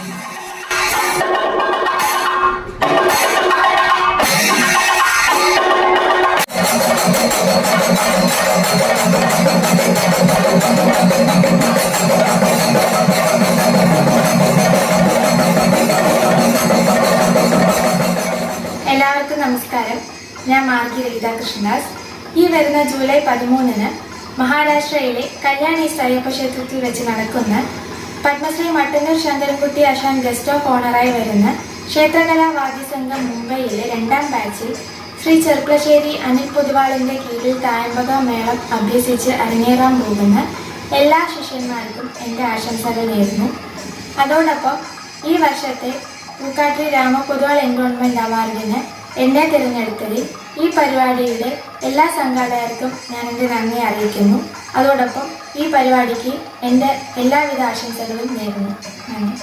എല്ലാവർക്കും നമസ്കാരം. ഞാൻ മാർഗി ലളിത കൃഷ്ണദാസ്. ഈ വരുന്ന ജൂലൈ 13-ന് മഹാരാഷ്ട്രയിലെ കല്യാൺ ഈസ്റ്റ് അയ്യപ്പ ക്ഷേത്രത്തിൽ വെച്ച് നടക്കുന്ന പത്മശ്രീ മട്ടന്നൂർ ശങ്കരൻകുട്ടി ആശാൻ ഗസ്റ്റ് ഓഫ് ഓണറായി വരുന്ന ക്ഷേത്രകലാ വാദ്യസംഘം മുംബൈയിലെ 2ാം ബാച്ചിൽ ശ്രീ ചെർപ്പളശ്ശേരി അനിൽ പൊതുവാളിൻ്റെ കീഴിൽ തായമ്പക മേളം അഭ്യസിച്ച് അരങ്ങേറാൻ പോകുന്ന എല്ലാ ശിഷ്യന്മാർക്കും എൻ്റെ ആശംസകൾ നേരുന്നു. അതോടൊപ്പം ഈ വർഷത്തെ പൂക്കാട്ടിരി രാമ പൊതുവാൾ എൻറോൾമെൻറ്റ് അവാർഡിന് എന്നെ തിരഞ്ഞെടുത്തതിൽ ഈ പരിപാടിയുടെ എല്ലാ സംഘാടകർക്കും ഞാൻ എൻ്റെ നന്ദി അറിയിക്കുന്നു. അതോടൊപ്പം ഈ പരിപാടിക്ക് എൻ്റെ എല്ലാവിധ ആശംസകളും നേരുന്നു. നന്ദി.